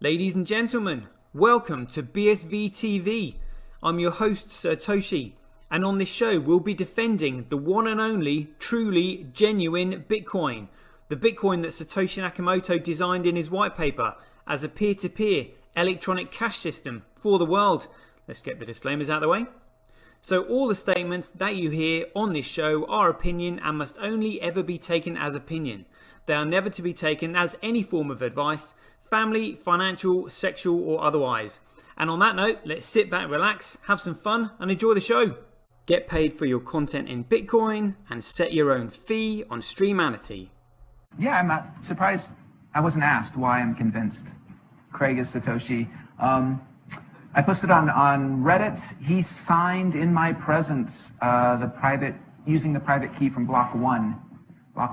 Ladies and gentlemen, welcome to BSV TV. I'm your host Satoshi, and on this show we'll be defending the one and only, truly genuine Bitcoin. The Bitcoin that Satoshi Nakamoto designed in his white paper as a peer-to-peer electronic cash system for the world. Let's get the disclaimers out of the way. So all the statements that you hear on this show are opinion and must only ever be taken as opinion. They are never to be taken as any form of advice, family, financial, sexual or otherwise. And on that note, let's sit back, relax, have some fun and enjoy the show. Get paid for your content in Bitcoin and set your own fee on Streamanity. Yeah, I'm not surprised I wasn't asked why I'm convinced Craig is Satoshi. I posted on Reddit. He signed in my presence using the private key from block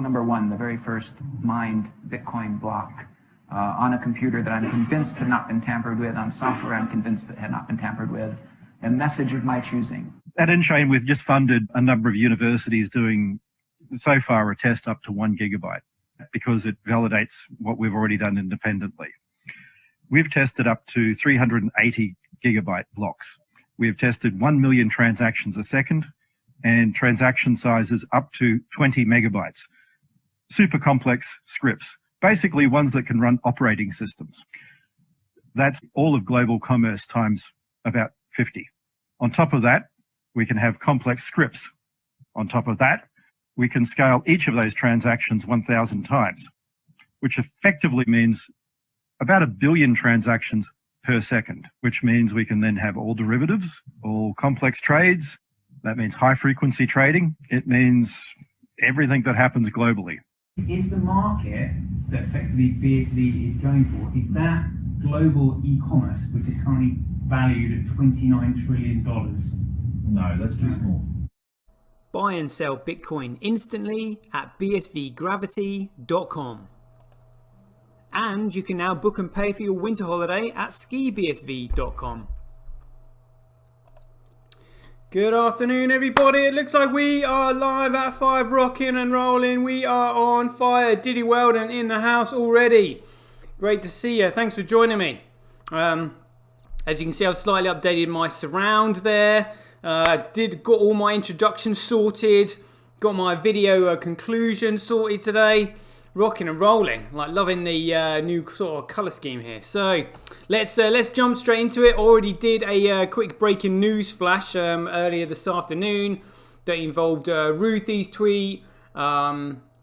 number one, the very first mined Bitcoin block. On a computer that I'm convinced had not been tampered with, on software I'm convinced that had not been tampered with, a message of my choosing. At InChain, we've just funded a number of universities doing, so far, a test up to 1 gigabyte because it validates what we've already done independently. We've tested up to 380 gigabyte blocks. We've tested 1 million transactions a second and transaction sizes up to 20 megabytes. Super complex scripts. Basically ones that can run operating systems. That's all of global commerce times about 50. On top of that, we can have complex scripts. On top of that, we can scale each of those transactions 1,000 times, which effectively means about 1 billion transactions per second, which means we can then have all derivatives, all complex trades. That means high frequency trading. It means everything that happens globally. Is the market that effectively BSV is going for, is that global e-commerce, which is currently valued at $29 trillion? No, that's too small. Buy and sell Bitcoin instantly at bsvgravity.com. And you can now book and pay for your winter holiday at skibsv.com. Good afternoon, everybody. It looks like we are live at 5, rocking and rolling. We are on fire. Diddy Weldon in the house already. Great to see you. Thanks for joining me. As you can see, I've slightly updated my surround there. Got all my introductions sorted. Got my video conclusion sorted today. Rocking and rolling, like loving the new sort of color scheme here. So let's jump straight into it. Already did a quick breaking news flash earlier this afternoon that involved Ruthie's tweet,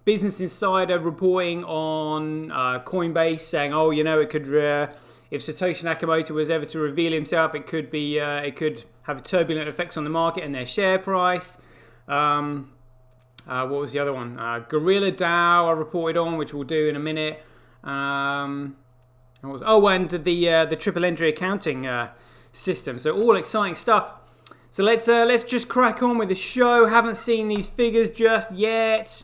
Business Insider reporting on Coinbase saying, oh, you know, it could if Satoshi Nakamoto was ever to reveal himself, it could have turbulent effects on the market and their share price. What was the other one? Gorilla DAO I reported on, which we'll do in a minute. And the triple entry accounting system. So all exciting stuff. So let's just crack on with the show. Haven't seen these figures just yet.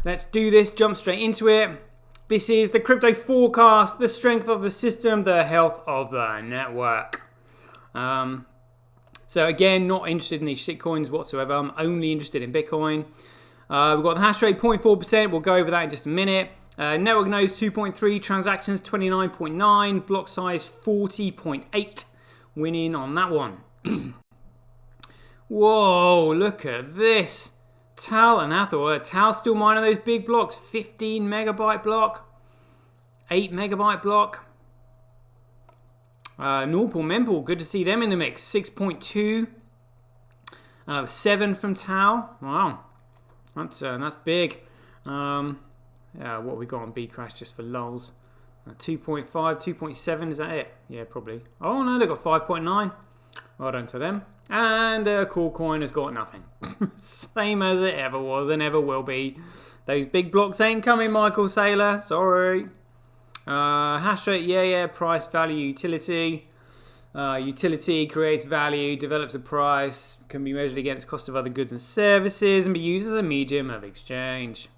Let's do this. Jump straight into it. This is the crypto forecast, the strength of the system, the health of the network. So again, not interested in these shitcoins whatsoever. I'm only interested in Bitcoin. We've got the hash rate 0.4%. We'll go over that in just a minute. Network nodes 2.3, transactions 29.9, block size 40.8. Winning on that one. Whoa, look at this. Tal and Hathor. Tal still mining those big blocks. 15 megabyte block. 8 megabyte block. Norpal Mempool, good to see them in the mix. 6.2. Another 7 from Tal. Wow. That's big. What we got on Bcrash just for lulz? 2.5, 2.7, is that it? Yeah, probably. Oh no, they've got 5.9. Well done to them. And Coolcoin has got nothing. Same as it ever was and ever will be. Those big blocks ain't coming, Michael Saylor. Sorry. Hash rate, yeah. Price, value, utility. Utility creates value, develops a price, can be measured against cost of other goods and services, and be used as a medium of exchange.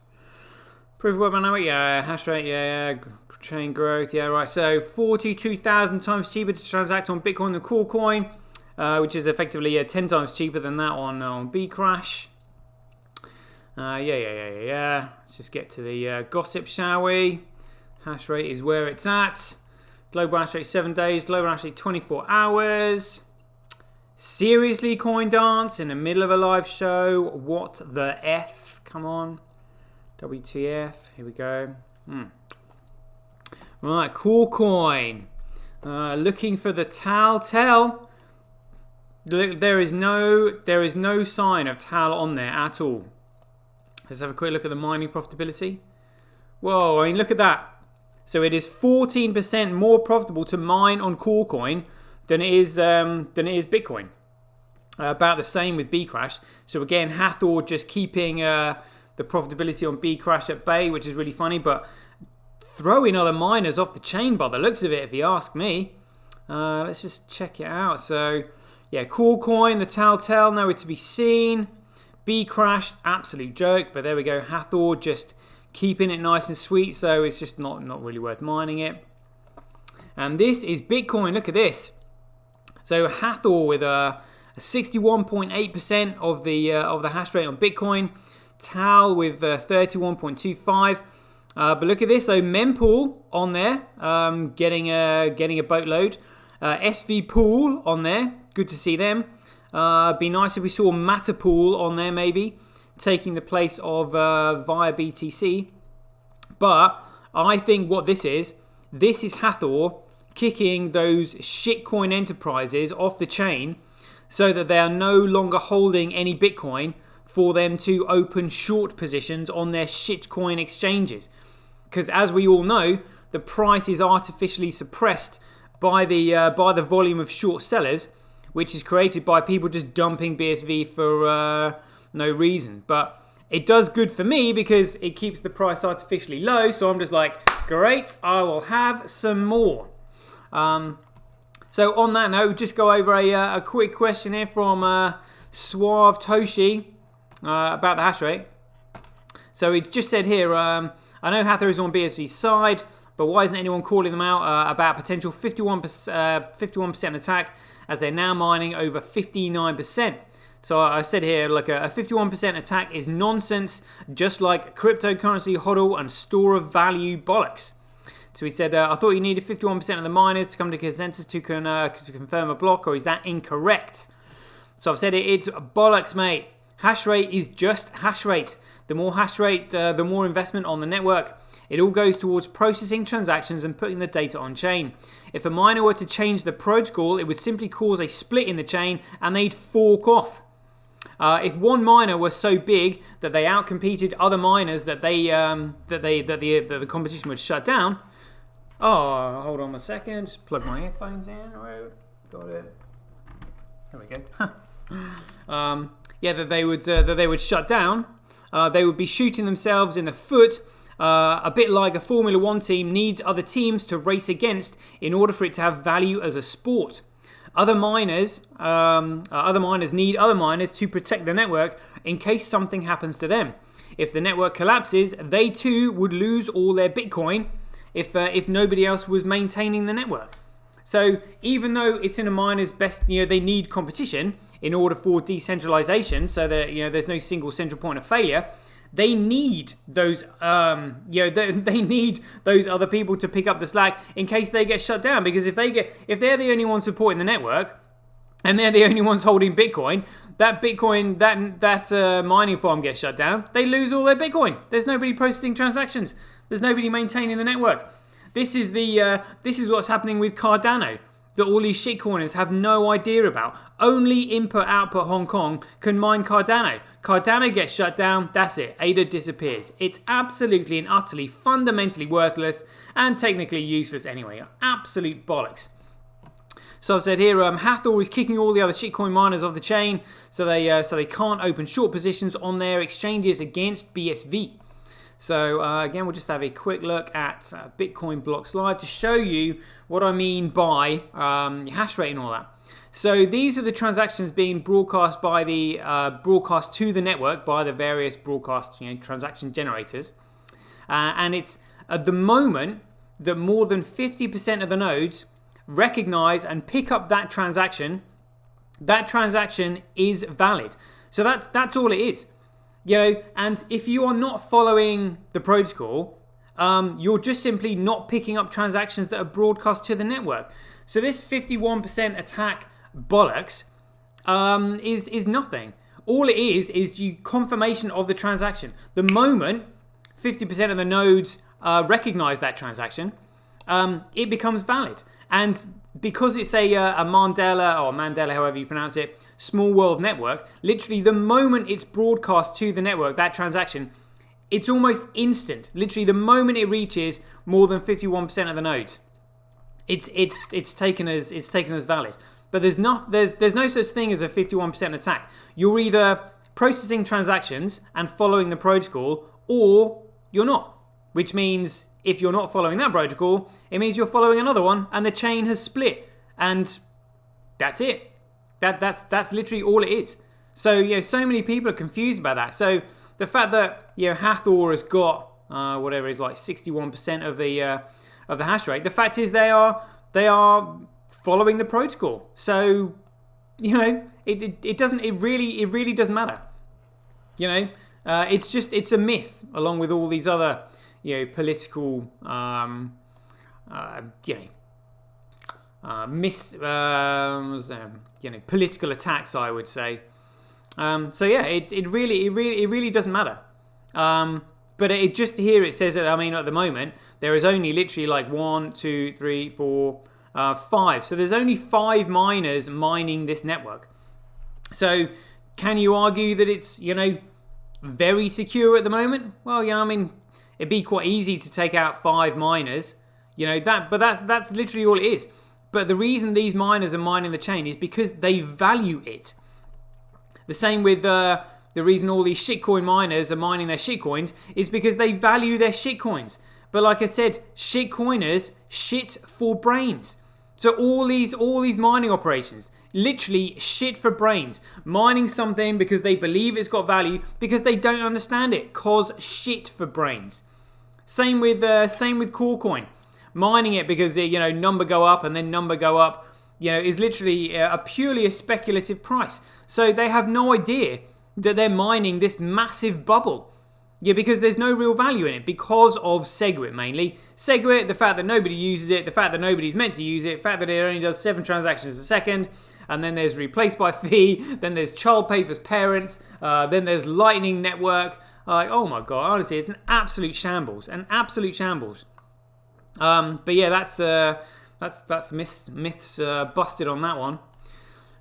Proof of work dynamic, yeah. Hash rate, yeah. Chain growth, yeah, right. So 42,000 times cheaper to transact on Bitcoin than Coolcoin, which is effectively 10 times cheaper than that on Bcrash. Yeah. Let's just get to the gossip, shall we? Hash rate is where it's at. Global hash rate 7 days. Global hash rate 24 hours. Seriously, coin dance in the middle of a live show. What the F? Come on. WTF. Here we go. Right, cool coin. Looking for the telltale. Look, there is no sign of TAL on there at all. Let's have a quick look at the mining profitability. Whoa, I mean, look at that. So it is 14% more profitable to mine on Coolcoin than it is Bitcoin. About the same with Bcrash. So again, Hathor just keeping the profitability on Bcrash at bay, which is really funny, but throwing other miners off the chain by the looks of it, if you ask me. Let's just check it out. So yeah, Coolcoin, the telltale, nowhere to be seen. Bcrash, absolute joke, but there we go. Hathor just keeping it nice and sweet, so it's just not really worth mining it. And this is Bitcoin. Look at this. So Hathor with a 61.8% of the hash rate on Bitcoin. Tal with 31.25. But look at this. So mempool on there, getting a boatload. SV pool on there. Good to see them. Be nice if we saw Matterpool on there, maybe taking the place of via BTC. But I think what this is Hathor kicking those shitcoin enterprises off the chain so that they are no longer holding any Bitcoin for them to open short positions on their shitcoin exchanges. Because as we all know, the price is artificially suppressed by the volume of short sellers, which is created by people just dumping BSV for no reason. But it does good for me because it keeps the price artificially low. So I'm just like, great, I will have some more. So on that note, just go over a quick question here from Suave Toshi about the hash rate. So he just said here, I know Hathor is on BSV's side, but why isn't anyone calling them out about potential 51% attack as they're now mining over 59%? So I said here, like a 51% attack is nonsense, just like cryptocurrency hodl and store of value bollocks. So he said, I thought you needed 51% of the miners to come to consensus to confirm a block, or is that incorrect? So I've said it's bollocks, mate. Hash rate is just hash rate. The more hash rate, the more investment on the network. It all goes towards processing transactions and putting the data on chain. If a miner were to change the protocol, it would simply cause a split in the chain and they'd fork off. If one miner was so big that they outcompeted other miners that the competition would shut down. Oh, hold on a second. Just plug my earphones in. Got it. There we go. Yeah, that they would shut down. They would be shooting themselves in the foot. A bit like a Formula One team needs other teams to race against in order for it to have value as a sport. Other miners need other miners to protect the network in case something happens to them. If the network collapses, they too would lose all their Bitcoin if nobody else was maintaining the network. So even though it's in a miner's best, they need competition in order for decentralization, so that there's no single central point of failure. They need those, they need those other people to pick up the slack in case they get shut down. Because if they're the only ones supporting the network, and they're the only ones holding Bitcoin, that mining farm gets shut down. They lose all their Bitcoin. There's nobody processing transactions. There's nobody maintaining the network. This is what's happening with Cardano, that all these shitcoiners have no idea about. Only input-output Hong Kong can mine Cardano. Cardano gets shut down, that's it. ADA disappears. It's absolutely and utterly fundamentally worthless and technically useless anyway. Absolute bollocks. So I've said here, Hathor is kicking all the other shitcoin miners off the chain, so they can't open short positions on their exchanges against BSV. So again, we'll just have a quick look at Bitcoin Blocks Live to show you what I mean by hash rate and all that. So these are the transactions being broadcast by the broadcast to the network by the various broadcast transaction generators, and it's at the moment that more than 50% of the nodes recognize and pick up that transaction. That transaction is valid. So that's all it is. And if you are not following the protocol, you're just simply not picking up transactions that are broadcast to the network. So this 51% attack bollocks is nothing. All it is you confirmation of the transaction. The moment 50% of the nodes recognize that transaction, it becomes valid. And because it's a Mandela, or Mandela, however you pronounce it, small world network, literally the moment it's broadcast to the network, that transaction, it's almost instant. Literally the moment it reaches more than 51% of the nodes, it's taken as valid. But there's no such thing as a 51% attack. You're either processing transactions and following the protocol, or you're not. Which means if you're not following that protocol, it means you're following another one, and the chain has split, and that's it. That's literally all it is. So so many people are confused about that. So the fact that Hathor has got whatever it is, like 61% of the hash rate. The fact is they are following the protocol. So it really doesn't matter. It's a myth, along with all these other political political attacks, I would say. It really doesn't matter. But it just here it says that, at the moment there is only literally like 1, 2, 3, 4, 5. So there's only 5 miners mining this network. So can you argue that it's very secure at the moment? Well, it'd be quite easy to take out 5 miners, but that's literally all it is. But the reason these miners are mining the chain is because they value it. The same with the reason all these shitcoin miners are mining their shitcoins is because they value their shitcoins. But like I said, shitcoiners shit for brains. So all these mining operations, literally shit for brains. Mining something because they believe it's got value, because they don't understand it. Cause shit for brains. Same with Corecoin. Mining it because number go up and then number go up, is literally purely a speculative price. So they have no idea that they're mining this massive bubble. Because there's no real value in it, because of SegWit mainly. SegWit, the fact that nobody uses it, the fact that nobody's meant to use it, the fact that it only does 7 transactions a second, and then there's replaced by fee, then there's child pay for parents, then there's Lightning Network. Oh my god, honestly, it's an absolute shambles. But yeah, that's myths busted on that one.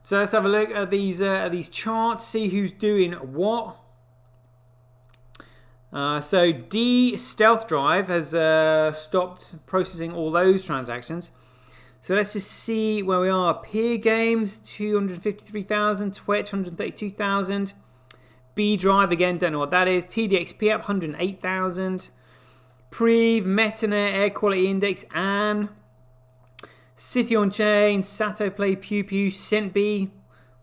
So let's have a look at these charts, see who's doing what. So D Stealth Drive has stopped processing all those transactions. So let's just see where we are. Peer Games 253,000, Twitch 132,000, B Drive again, don't know what that is. TDXP up 108,000. Preve, Metanet, Air Quality Index, Anne, City on Chain, Sato Play, Pew Pew, Centbee,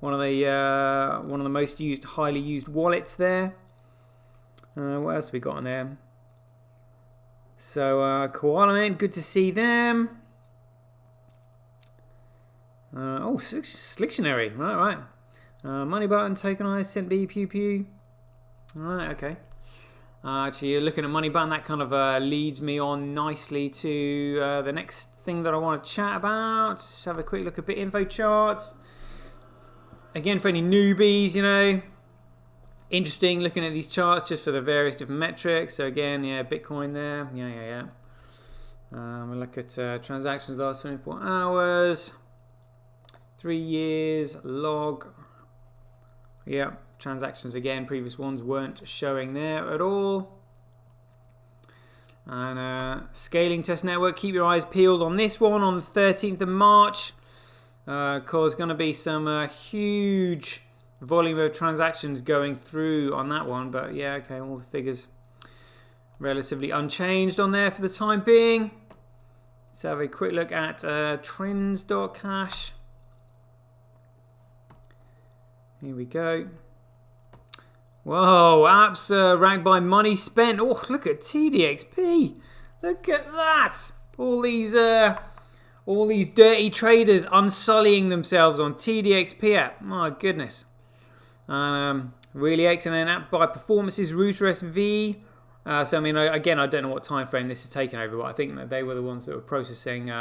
one of the most used, highly used wallets there. What else have we got on there? So Koala Man, good to see them. Slictionary, right. Money Button, Tokenized, Centbee, Pew Pew. Alright, okay. Actually, you're looking at Money Button, that kind of leads me on nicely to the next thing that I want to chat about. Just have a quick look at BitInfo charts. Again, for any newbies, interesting looking at these charts just for the various different metrics. So again, Bitcoin there. We'll look at transactions last 24 hours, 3 years, log. Transactions again, previous ones weren't showing there at all. And scaling test network, keep your eyes peeled on this one on the 13th of March. Because going to be some huge volume of transactions going through on that one. But all the figures relatively unchanged on there for the time being. Let's have a quick look at trends.cash. Here we go. Whoa, apps ranked by money spent. Oh, look at TDXP. Look at that. All these dirty traders unsullying themselves on TDXP app. My goodness. Really excellent app by performances, Router SV, So I mean, again, I don't know what time frame this is taken over, but I think that they were the ones that were processing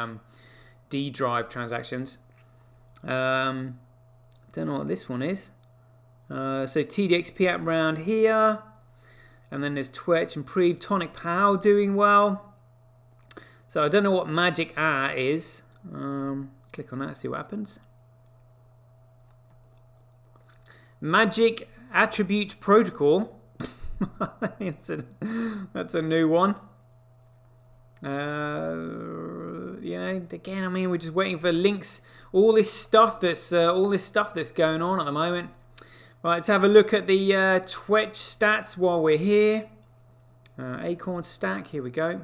D drive transactions. Don't know what this one is. So TDXP app round here, and then there's Twitch and Preve, Tonic Pow doing well. So I don't know what Magic is. Click on that, see what happens. Magic Attribute Protocol. That's a new one. Again, I mean, we're just waiting for links. All this stuff that's going on at the moment. Right, let's have a look at the Twitch stats while we're here. Acorn stack. Here we go.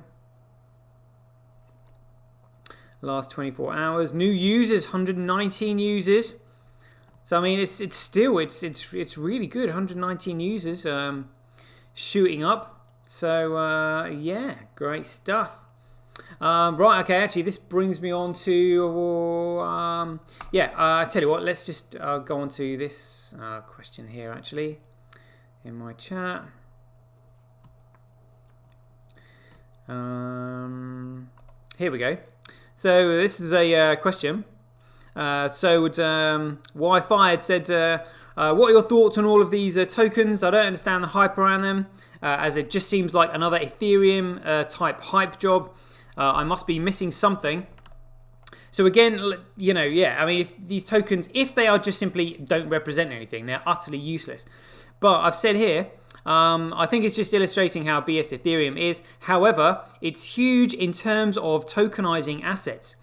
Last 24 hours. New users, 119 users. So I mean, it's really good. 119 users, shooting up. So yeah, great stuff. Right, okay. Actually, this brings me on to I tell you what. Let's just go on to this question here. Actually, in my chat. Here we go. So this is a question. Wi-Fi had said, what are your thoughts on all of these tokens? I don't understand the hype around them, as it just seems like another Ethereum type hype job. I must be missing something. So again, I mean, if these tokens, if they are just simply don't represent anything, they're utterly useless. But I've said here, I think it's just illustrating how BS Ethereum is. However, it's huge in terms of tokenizing assets.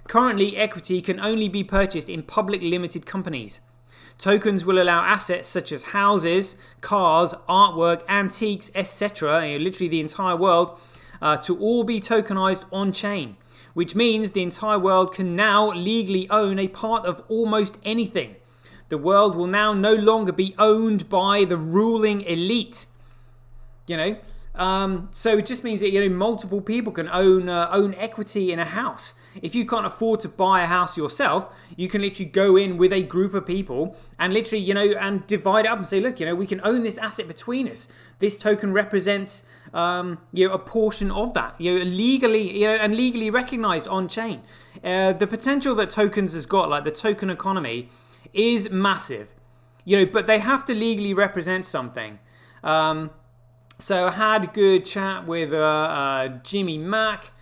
Currently, equity can only be purchased in public limited companies. Tokens will allow assets such as houses, cars, artwork, antiques, etc., literally the entire world, to all be tokenized on-chain, which means the entire world can now legally own a part of almost anything. The world will now no longer be owned by the ruling elite. So it just means that multiple people can own equity in a house. If you can't afford to buy a house yourself, you can literally go in with a group of people and literally and divide it up and say, look, we can own this asset between us. This token represents a portion of that, legally and legally recognized on chain. The potential that tokens has got, like the token economy, is massive. But they have to legally represent something. So I had a good chat with Jimmy Mack.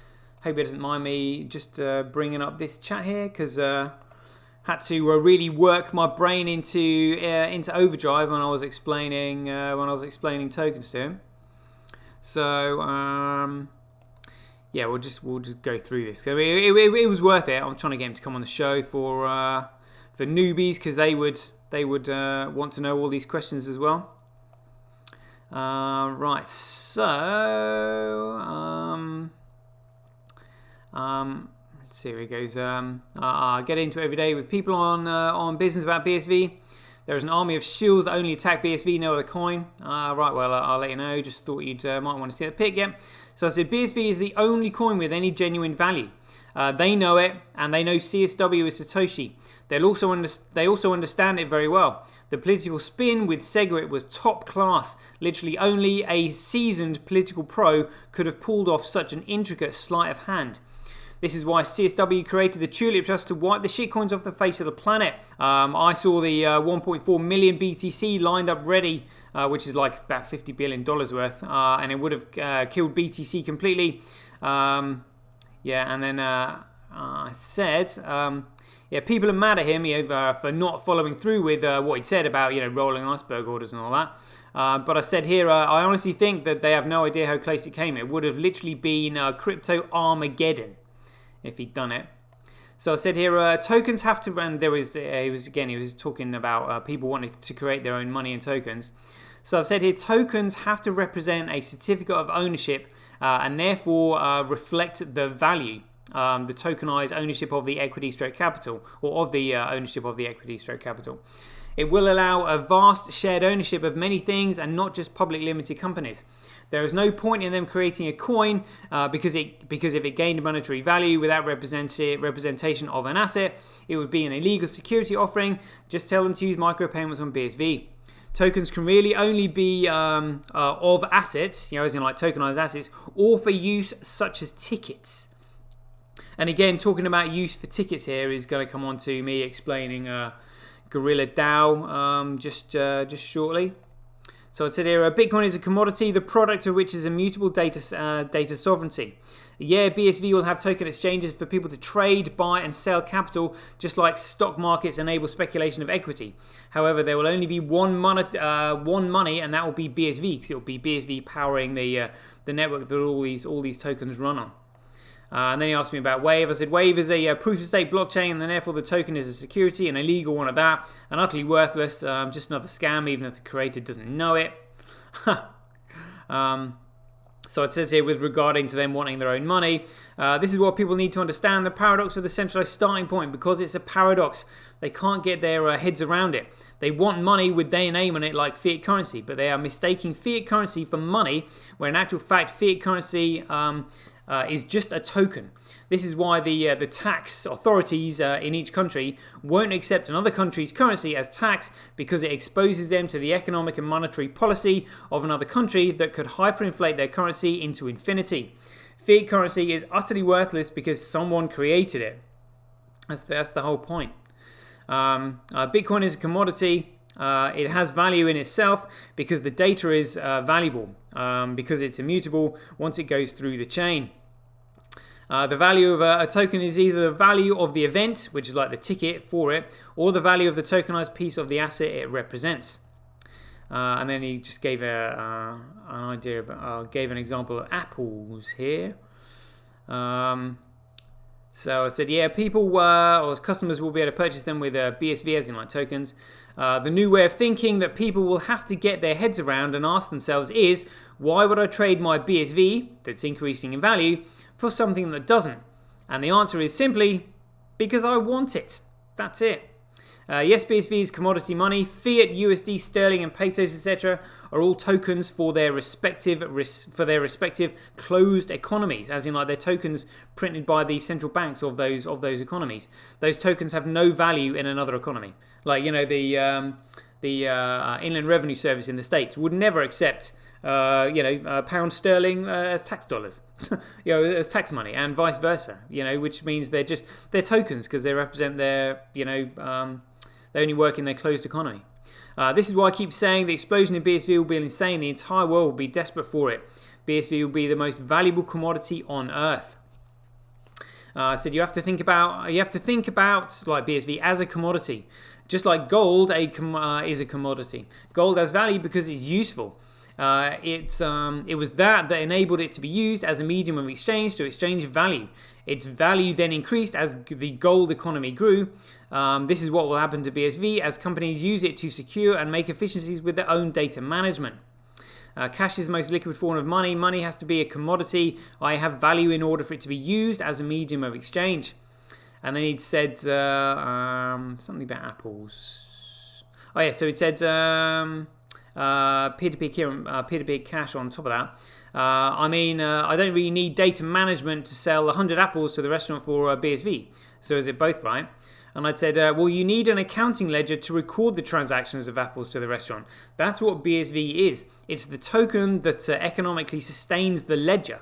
Hope he doesn't mind me just bringing up this chat here, because had to really work my brain into overdrive when I was explaining tokens to him. So we'll just go through this. It was worth it. I'm trying to get him to come on the show for newbies, because they would want to know all these questions as well. Right, so let's see, here it goes. I get into it every day with people on business about BSV. There is an army of shills that only attack BSV, no other coin. Right, well, I'll let you know. Just thought you'd might want to see the pick. Yeah. So I said BSV is the only coin with any genuine value. They know it, and they know CSW is Satoshi. They also understand it very well. The political spin with Segwit was top class. Literally only a seasoned political pro could have pulled off such an intricate sleight of hand. This is why CSW created the Tulip just to wipe the shitcoins off the face of the planet. I saw the 1.4 million BTC lined up ready, which is like about $50 billion worth, and it would have killed BTC completely. And then I said, people are mad at him for not following through with what he'd said about rolling iceberg orders and all that. But I said here, I honestly think that they have no idea how close it came. It would have literally been crypto Armageddon if he'd done it. So I said here, tokens have to run. He was talking about people wanting to create their own money in tokens. So I've said here, tokens have to represent a certificate of ownership and therefore reflect the value. The tokenized ownership of the equity stroke capital, or of the ownership of the equity stroke capital. It will allow a vast shared ownership of many things and not just public limited companies. There is no point in them creating a coin because if it gained monetary value without representation of an asset, it would be an illegal security offering. Just tell them to use micropayments on BSV. Tokens can really only be of assets, as in like tokenized assets, or for use such as tickets. And again, talking about use for tickets here is going to come on to me explaining Gorilla DAO just shortly. So it said here, Bitcoin is a commodity, the product of which is immutable data sovereignty. Yeah, BSV will have token exchanges for people to trade, buy and sell capital, just like stock markets enable speculation of equity. However, there will only be one money, and that will be BSV, because it will be BSV powering the network that all these tokens run on. And then he asked me about Wave. I said Wave is a proof-of-stake blockchain, and then therefore the token is a security, an illegal one at that, and utterly worthless. Just another scam, even if the creator doesn't know it. So it says here, with regarding to them wanting their own money, this is what people need to understand: the paradox of the centralized starting point. Because it's a paradox, they can't get their heads around it. They want money with their name on it like fiat currency, but they are mistaking fiat currency for money, where in actual fact fiat currency is just a token. This is why the tax authorities in each country won't accept another country's currency as tax, because it exposes them to the economic and monetary policy of another country that could hyperinflate their currency into infinity. Fiat currency is utterly worthless because someone created it. That's the whole point. Bitcoin is a commodity. It has value in itself because the data is valuable, because it's immutable once it goes through the chain. The value of a token is either the value of the event, which is like the ticket for it, or the value of the tokenized piece of the asset it represents. And then he just gave an idea, gave an example of apples here. So I said, yeah, people or customers will be able to purchase them with BSV, as in like tokens. The new way of thinking that people will have to get their heads around and ask themselves is, why would I trade my BSV, that's increasing in value, for something that doesn't? And the answer is simply, because I want it. That's it. Yes, BSV is commodity money. Fiat, USD, sterling, and pesos, etc., are all tokens for their respective closed economies, as in like they're tokens printed by the central banks of those economies. Those tokens have no value in another economy. Like the Inland Revenue Service in the States would never accept pound sterling as tax dollars, as tax money, and vice versa. Which means they're tokens because they represent their they only work in their closed economy. This is why I keep saying the explosion in BSV will be insane. The entire world will be desperate for it. BSV will be the most valuable commodity on earth. So you have to think about like BSV as a commodity, just like gold is a commodity. Gold has value because it's useful. It was that enabled it to be used as a medium of exchange to exchange value. Its value then increased as the gold economy grew. This is what will happen to BSV as companies use it to secure and make efficiencies with their own data management. Cash is the most liquid form of money. Money has to be a commodity. I have value in order for it to be used as a medium of exchange. And then he said something about apples. Oh yeah, so it said peer-to-peer cash on top of that. I don't really need data management to sell 100 apples to the restaurant for BSV. So is it both right? And I'd said, well, you need an accounting ledger to record the transactions of apples to the restaurant. That's what BSV is. It's the token that economically sustains the ledger.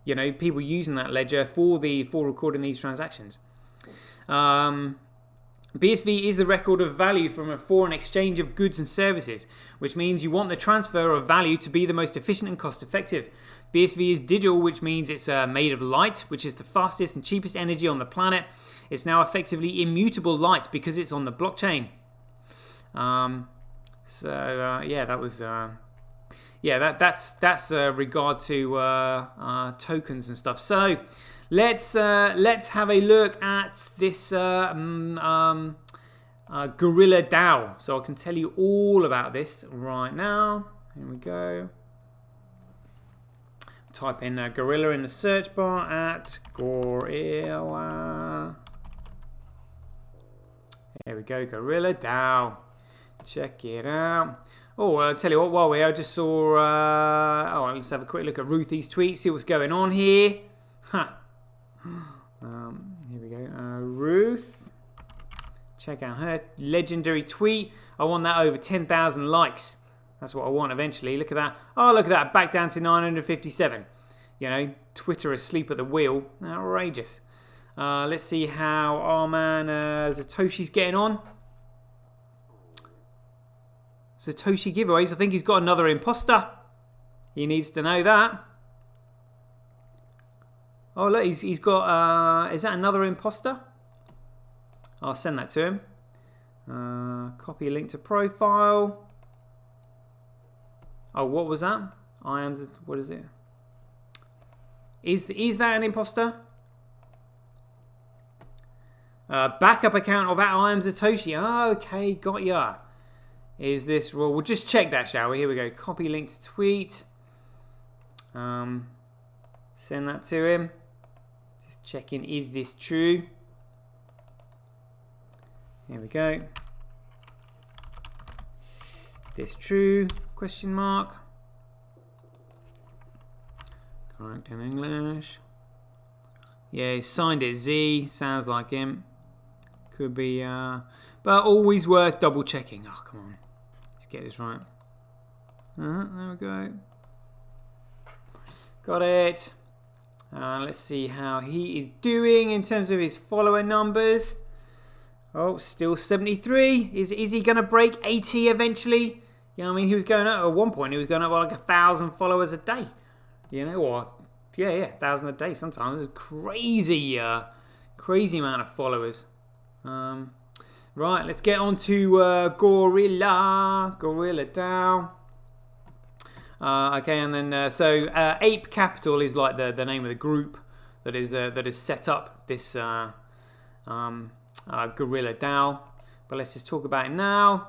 People using that ledger for recording these transactions. BSV is the record of value for an exchange of goods and services, which means you want the transfer of value to be the most efficient and cost effective. BSV is digital, which means it's made of light, which is the fastest and cheapest energy on the planet. It's now effectively immutable light because it's on the blockchain. That was that's regard to tokens and stuff. So let's have a look at this Gorilla DAO. So I can tell you all about this right now. Here we go. Type in Gorilla in the search bar at Gorilla. There we go, Gorilla DAO. Check it out. Oh, I'll tell you what, while I just saw... let's have a quick look at Ruthie's tweet, see what's going on here. Here we go. Ruth. Check out her legendary tweet. I want that over 10,000 likes. That's what I want eventually. Look at that. Oh, look at that. Back down to 957. You know, Twitter asleep at the wheel. Outrageous. Let's see how our man Satoshi's getting on. Satoshi giveaways. I think he's got another imposter. He needs to know that. Oh, look, he's got... is that another imposter? I'll send that to him. Copy link to profile. Oh, what was that? What is it? Is that an imposter? Backup account of I am Satoshi. Oh, okay, got ya. Is this raw? We'll just check that, shall we? Here we go. Copy link to tweet. Send that to him. Just checking, is this true? Here we go. This true? Question mark. Correct in English. Yeah, he signed it Z. Sounds like him. Could be, but always worth double checking. Oh, come on. Let's get this right. There we go. Got it. Let's see how he is doing in terms of his follower numbers. Oh, still 73. Is he going to break 80 eventually? You know what I mean? He was going up at one point. He was going up by like 1,000 followers a day. You know what? Yeah, 1,000 a day sometimes. It's a crazy amount of followers. Right, let's get on to Gorilla DAO. Okay, and then so Ape Capital is like the name of the group that is set up this Gorilla DAO. But let's just talk about it now.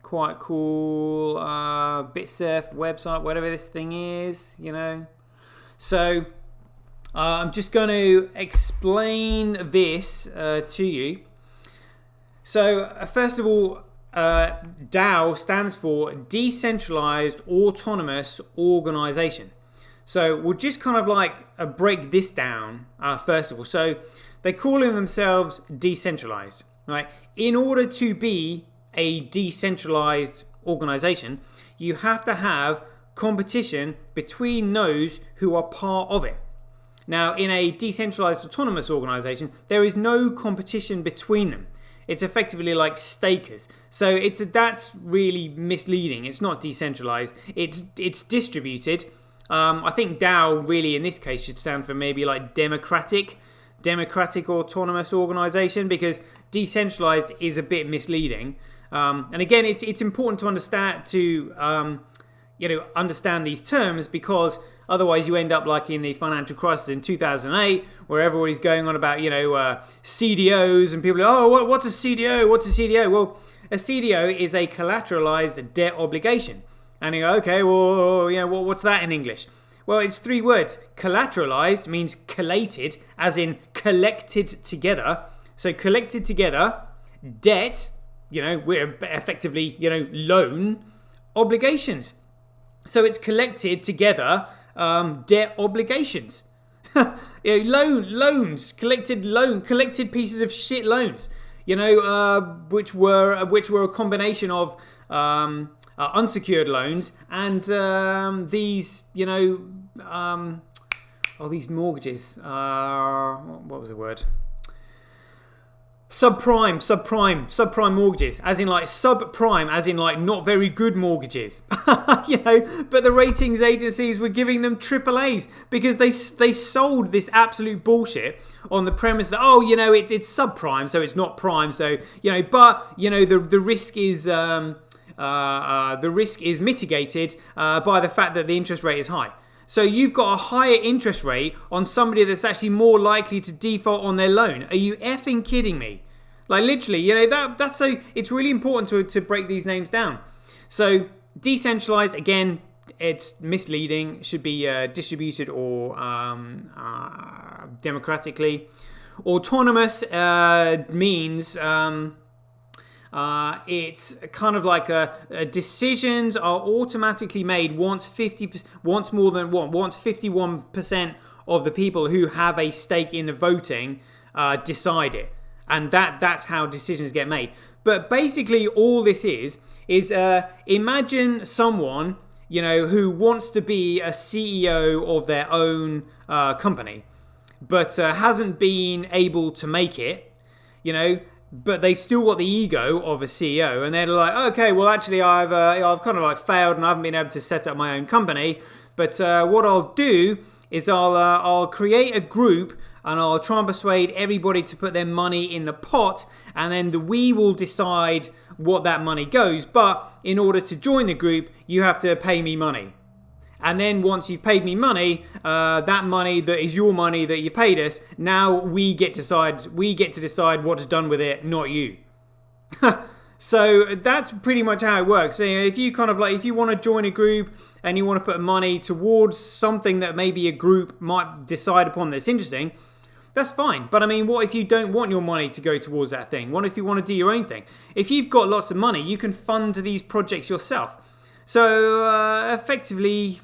Quite cool BitSurf website, whatever this thing is, you know. So I'm just going to explain this to you. So first of all, DAO stands for Decentralized Autonomous Organization. So we'll just kind of like break this down first of all. So they're calling themselves decentralized, right? In order to be a decentralized organization, you have to have competition between those who are part of it. Now, in a decentralized autonomous organization, there is no competition between them. It's effectively like stakers. So that's really misleading. It's not decentralized. It's distributed. I think DAO really in this case should stand for maybe like democratic autonomous organization, because decentralized is a bit misleading. And again, it's important to understand these terms, because otherwise you end up like in the financial crisis in 2008, where everybody's going on about CDOs, and people are, oh, what's a CDO? What's a CDO? Well, a CDO is a collateralized debt obligation. And you go, okay, well, what's that in English? Well, it's 3 words. Collateralized means collated, as in collected together. So collected together, debt, we're effectively, loan, obligations. So it's collected together, debt obligations. Loans, collected pieces of shit loans, which were a combination of unsecured loans and these mortgages. What was the word? Subprime mortgages, as in like subprime, as in like not very good mortgages, but the ratings agencies were giving them AAAs because they sold this absolute bullshit on the premise that, it's subprime, so it's not prime, so but the risk is mitigated by the fact that the interest rate is high. So you've got a higher interest rate on somebody that's actually more likely to default on their loan. Are you effing kidding me? Like literally, that's so. It's really important to break these names down. So decentralized, again, it's misleading. It should be distributed or democratically. Autonomous means it's kind of like decisions are automatically made once 51% of the people who have a stake in the voting decide it. And that's how decisions get made. But basically all this is imagine someone, you know, who wants to be a CEO of their own company, but hasn't been able to make it, you know, but they still got the ego of a CEO, and they're like, okay, well, actually, I've kind of like failed, and I haven't been able to set up my own company. But what I'll do is I'll create a group, and I'll try and persuade everybody to put their money in the pot, and then we will decide what that money goes. But in order to join the group, you have to pay me money. And then once you've paid me money, that money that is your money that you paid us, now we get to decide what's done with it, not you. So that's pretty much how it works. So, you know, if you kind of like, if you want to join a group and you want to put money towards something that maybe a group might decide upon that's interesting, that's fine. But I mean, what if you don't want your money to go towards that thing? What if you want to do your own thing? If you've got lots of money, you can fund these projects yourself. So effectively,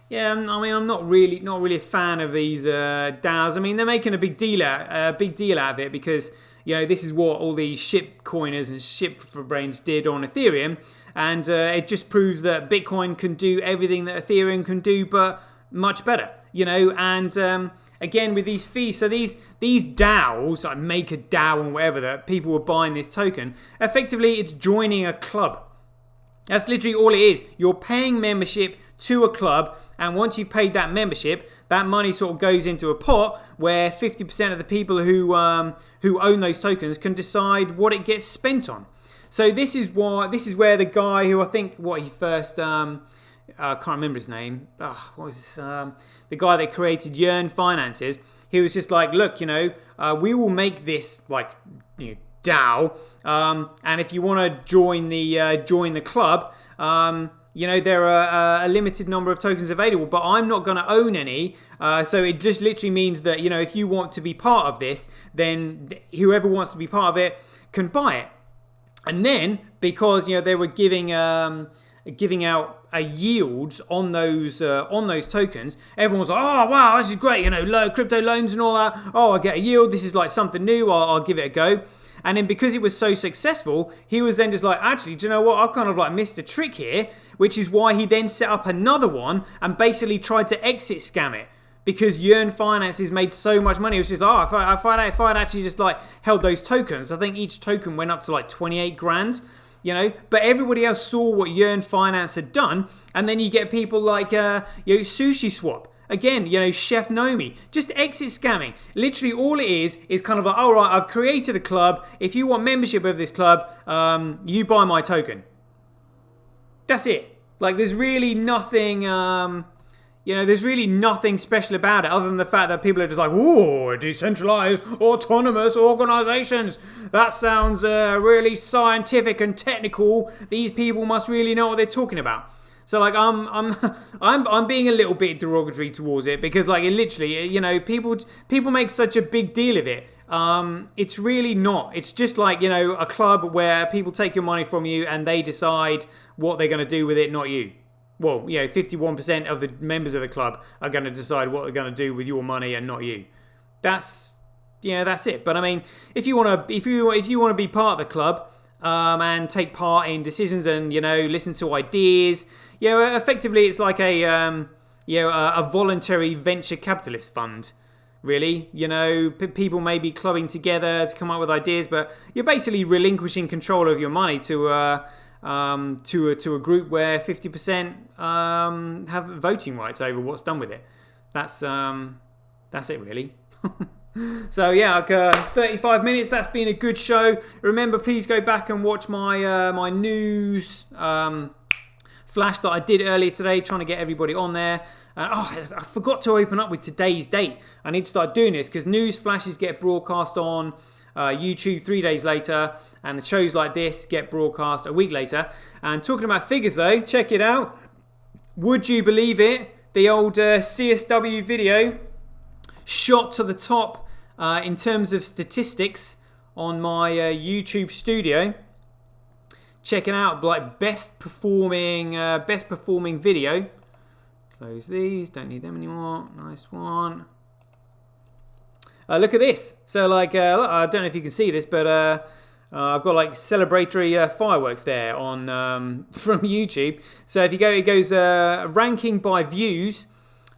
yeah, I mean, I'm not really a fan of these DAOs. I mean, they're making a big deal out of it because, you know, this is what all these shit coiners and shit for brains did on Ethereum, and it just proves that Bitcoin can do everything that Ethereum can do, but much better, you know. And again, with these fees, so these DAOs, like make a DAO and whatever, that people were buying this token, effectively it's joining a club. That's literally all it is. You're paying membership to a club, and once you've paid that membership, that money sort of goes into a pot where 50% of the people who own those tokens can decide what it gets spent on. So this is where the guy who I think he first I can't remember his name. What was this? The guy that created Yearn Finances. He was just like, look, you know, we will make this like, you know, DAO, and if you want to join the club, you know, there are a limited number of tokens available, but I'm not going to own any. So it just literally means that, you know, if you want to be part of this, then whoever wants to be part of it can buy it. And then, because, you know, they were giving out yields on those tokens, everyone was like, oh wow, this is great, you know, crypto loans and all that. Oh, I get a yield. This is like something new. I'll give it a go. And then because it was so successful, he was then just like, actually, do you know what? I've kind of like missed a trick here, which is why he then set up another one and basically tried to exit scam it. Because Yearn Finances made so much money. It was just, if I'd actually just like held those tokens, I think each token went up to like 28 grand, you know. But everybody else saw what Yearn Finance had done. And then you get people like, Sushi Swap. Again, you know, Chef Nomi, just exit scamming. Literally all it is kind of like, all right, I've created a club. If you want membership of this club, you buy my token. That's it. Like, there's really nothing, there's really nothing special about it other than the fact that people are just like, ooh, decentralized, autonomous organizations. That sounds really scientific and technical. These people must really know what they're talking about. So like I'm being a little bit derogatory towards it because like it literally, you know, people make such a big deal of it. It's really not. It's just like, you know, a club where people take your money from you and they decide what they're going to do with it, not you. Well, you know, 51% of the members of the club are going to decide what they're going to do with your money and not you. That's it. But I mean, if you want to be part of the club and take part in decisions and, you know, listen to ideas. You know, effectively, it's like a voluntary venture capitalist fund, really. You know, people may be clubbing together to come up with ideas, but you're basically relinquishing control of your money to a group where 50% have voting rights over what's done with it. That's it, really. So yeah, 35 minutes. That's been a good show. Remember, please go back and watch my my news flash that I did earlier today, trying to get everybody on there. I forgot to open up with today's date. I need to start doing this because news flashes get broadcast on YouTube 3 days later, and the shows like this get broadcast a week later. And talking about figures though, check it out. Would you believe it? The old CSW video shot to the top in terms of statistics on my YouTube studio. Checking out like best performing video. Close these, don't need them anymore. Nice one. look at this. So like, I don't know if you can see this, but I've got like celebratory fireworks there on from YouTube. So if you go, it goes ranking by views,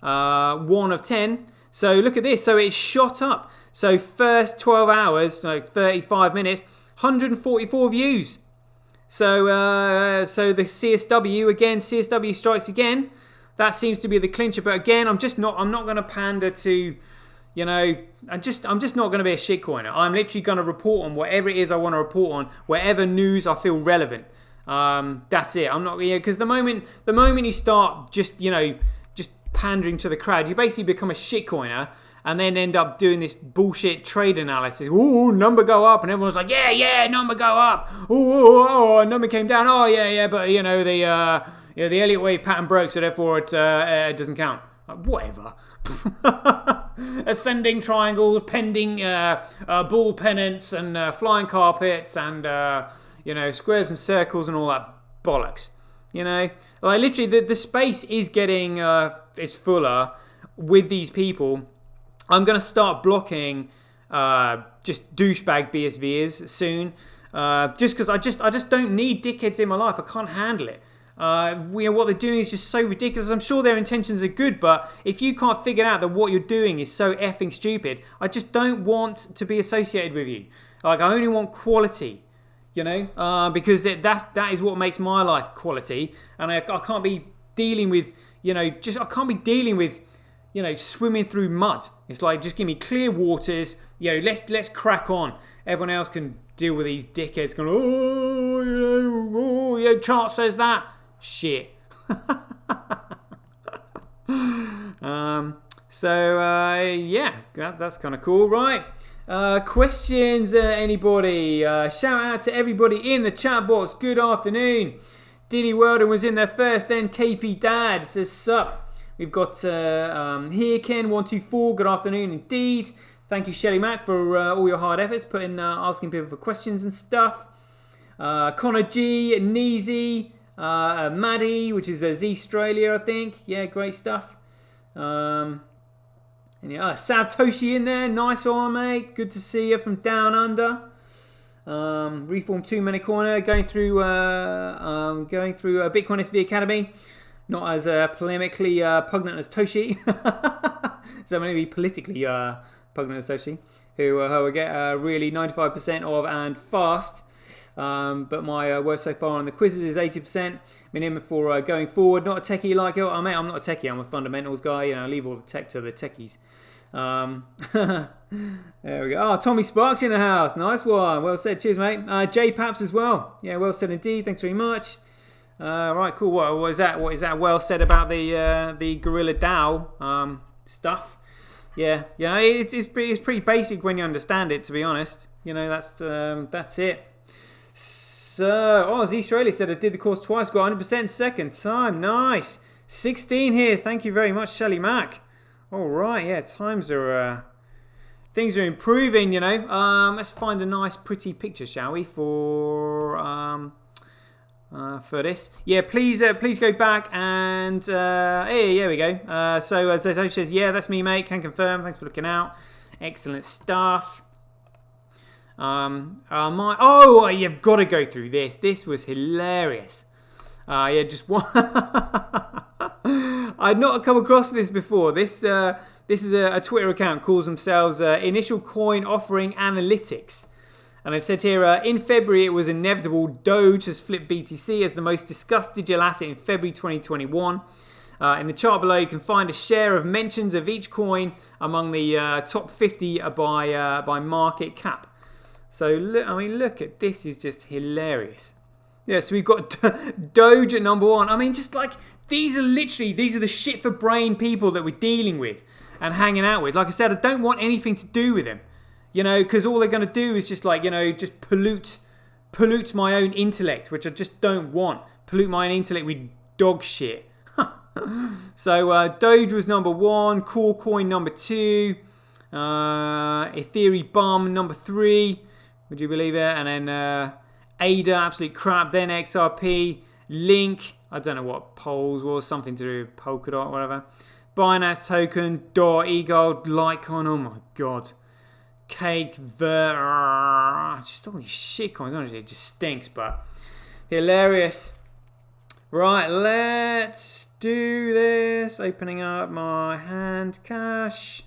1 of 10. So look at this. So it's shot up. So first 12 hours, like 35 minutes, 144 views. So the CSW strikes again. That seems to be the clincher. But again, I'm not going to pander to, you know, I'm just not going to be a shitcoiner. I'm literally going to report on whatever it is I want to report on, whatever news I feel relevant. That's it. I'm not, because the moment you start just pandering to the crowd, you basically become a shitcoiner and then end up doing this bullshit trade analysis. Ooh, number go up, and everyone's like, yeah, number go up. Ooh, number came down. Oh yeah, but the Elliott wave pattern broke, so therefore it doesn't count. Whatever. Ascending triangles, pending ball pennants, and flying carpets, and squares and circles and all that bollocks. Like literally the space is getting is fuller with these people. I'm gonna start blocking just douchebag BSVers soon, just because I just don't need dickheads in my life. I can't handle it. What they're doing is just so ridiculous. I'm sure their intentions are good, but if you can't figure out that what you're doing is so effing stupid, I just don't want to be associated with you. Like, I only want quality, because that is what makes my life quality, and I can't be dealing with, swimming through mud. It's like, just give me clear waters. Let's crack on. Everyone else can deal with these dickheads going, chart says that. Shit. That's kind of cool, right? Questions, anybody? Shout out to everybody in the chat box. Good afternoon. Diddy Weldon was in there first, then KP Dad says sup. We've got here Ken124. Good afternoon indeed. Thank you, Shelly Mack, for all your hard efforts, asking people for questions and stuff. Connor G, Neezy, Maddie, which is Z Australia, I think. Yeah, great stuff. Sav Toshi in there. Nice one, mate. Good to see you from down under. Reform 2 Money Corner, going through Bitcoin SV Academy. Not as polemically pugnant as Toshi. So maybe politically pugnant as Toshi, who will get really 95% of and fast. But my work so far on the quizzes is 80%. Minimum for going forward. Not a techie like you. I'm not a techie. I'm a fundamentals guy. I leave all the tech to the techies. There we go. Oh, Tommy Sparks in the house. Nice one. Well said. Cheers, mate. J Paps as well. Yeah, well said indeed. Thanks very much. Right, cool. What is that? What is that well said about the Gorilla DAO Stuff? Yeah, it's pretty basic when you understand it. To be honest, that's it. So, Z Australia said I did the course twice, got 100% second time. Nice. 16 here. Thank you very much, Shelly Mack. All right, yeah, things are improving. Let's find a nice, pretty picture, shall we, for this. Yeah, please go back and hey, there we go. So Zatoshi says, yeah, that's me, mate. Can confirm. Thanks for looking out. Excellent stuff. You've got to go through this. This was hilarious. Just one. I'd not come across this before. This is a Twitter account, calls themselves Initial Coin Offering Analytics. And I've said here, in February, it was inevitable. Doge has flipped BTC as the most discussed digital asset in February 2021. In the chart below, you can find a share of mentions of each coin among the top 50 by market cap. So, look at this. Is just hilarious. Yeah, so we've got Doge at number 1. Just like, these are the shit for brain people that we're dealing with and hanging out with. Like I said, I don't want anything to do with them. Because all they're going to do is just just pollute my own intellect, which I just don't want. Pollute my own intellect with dog shit. So Doge was number 1, Core Coin number 2, Ethereum number 3. Would you believe it? And then ADA, absolute crap. Then XRP, Link. I don't know what Poles was, something to do with Polkadot, whatever. Binance Token, DOT, eGold, Litecoin. Oh my god. cake, just all these shit coins, honestly, it just stinks, but hilarious. Right, let's do this. Opening up my hand cash.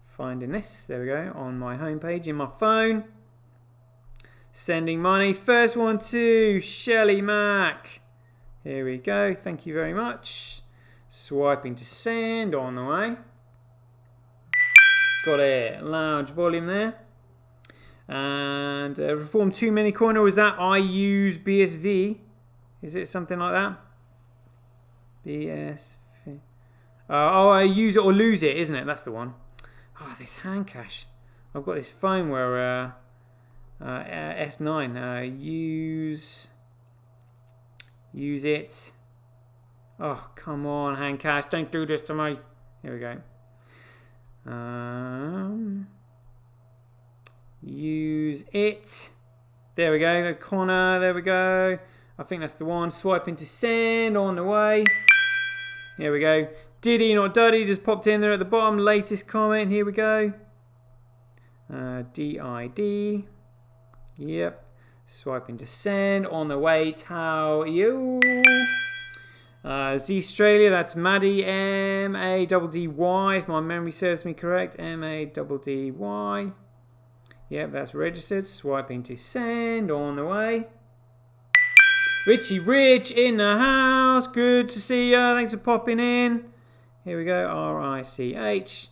Finding this, there we go, on my homepage in my phone. Sending money. First one to Shelly Mac. Here we go, thank you very much. Swiping to send, on the way. Got it, large volume there. And Reform 2 mini coin, or is that I use BSV? Is it something like that? BSV. Oh, I use it or lose it, isn't it? That's the one. Oh, this hand cash. I've got this phone where S9 use it. Oh, come on, hand cash, don't do this to me. Here we go. Use it. There we go, Connor, there we go. I think that's the one. Swiping to send, on the way. Here we go. Diddy, not Duddy, just popped in there at the bottom. Latest comment, here we go. DID. Yep. Swiping to send, on the way. Tao you. Z Australia, that's Maddie, M-A-D-D-Y, if my memory serves me correct. M-A-D-D-Y. Yep, that's registered. Swiping to send, on the way. Richie Rich in the house. Good to see you. Thanks for popping in. Here we go. R-I-C-H.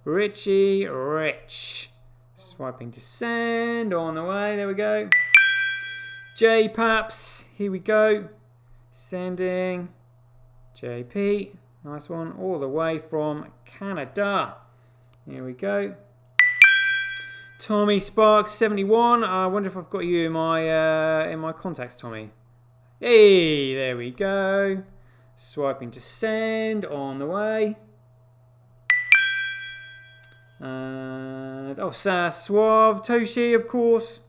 Richie Rich. Swiping to send, on the way. There we go. J Paps. Here we go. Sending. JP. Nice one. All the way from Canada. Here we go. Tommy Sparks 71. I wonder if I've got you in my contacts, Tommy. Hey, there we go. Swiping to send, on the way. Oh, Suave Toshi, of course.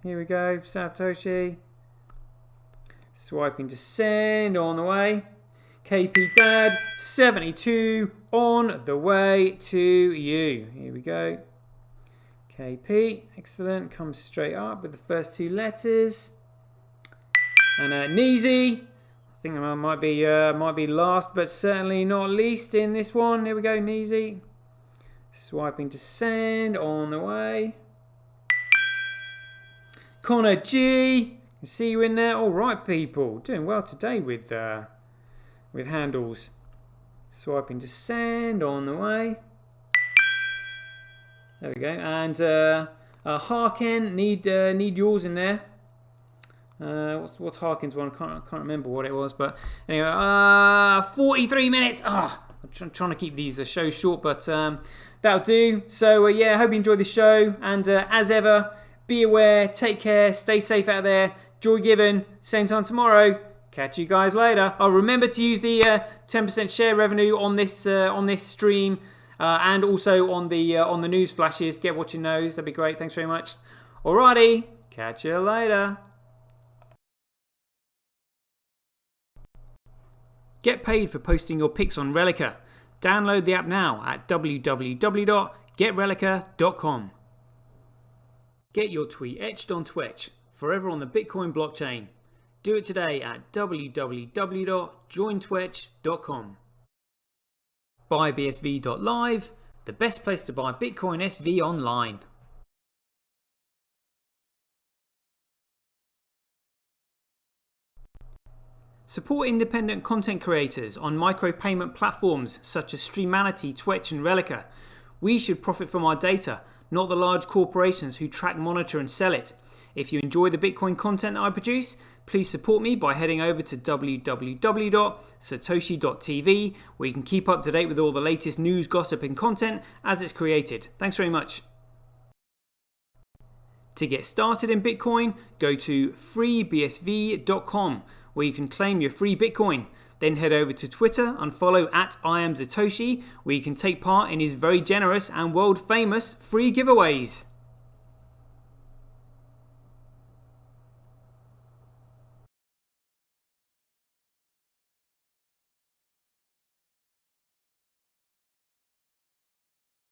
Here we go, Suave Toshi. Swiping to send, on the way. KP Dad 72, on the way to you. Here we go. KP, excellent. Comes straight up with the first two letters. And Neezy, I think I might be last, but certainly not least in this one. Here we go, Neezy. Swiping to send, on the way. Connor G, I see you in there. All right, people, doing well today with handles. Swiping to send, on the way. There we go. And Harkin, need yours in there. What's Harkin's one? I can't remember what it was, but anyway, 43 minutes. I'm trying to keep these shows short, but that'll do. So yeah, I hope you enjoyed the show, and as ever, be aware, take care, stay safe out there. Joy given. Same time tomorrow. Catch you guys later. Oh, remember to use the 10% share revenue on this stream, and also on the news flashes. Get watching those. That'd be great. Thanks very much. Alrighty, catch you later. Get paid for posting your pics on Relica. Download the app now at www.getrelica.com. Get your tweet etched on Twitch, forever on the Bitcoin blockchain. Do it today at www.jointwitch.com. BuyBSV.live, the best place to buy Bitcoin SV online. Support independent content creators on micropayment platforms such as Streamanity, Twitch and Relica. We should profit from our data, not the large corporations who track, monitor and sell it. If you enjoy the Bitcoin content that I produce, please support me by heading over to www.satoshi.tv, where you can keep up to date with all the latest news, gossip and content as it's created. Thanks very much. To get started in Bitcoin, go to freebsv.com, where you can claim your free Bitcoin. Then head over to Twitter and follow @IamSatoshi, where you can take part in his very generous and world famous free giveaways.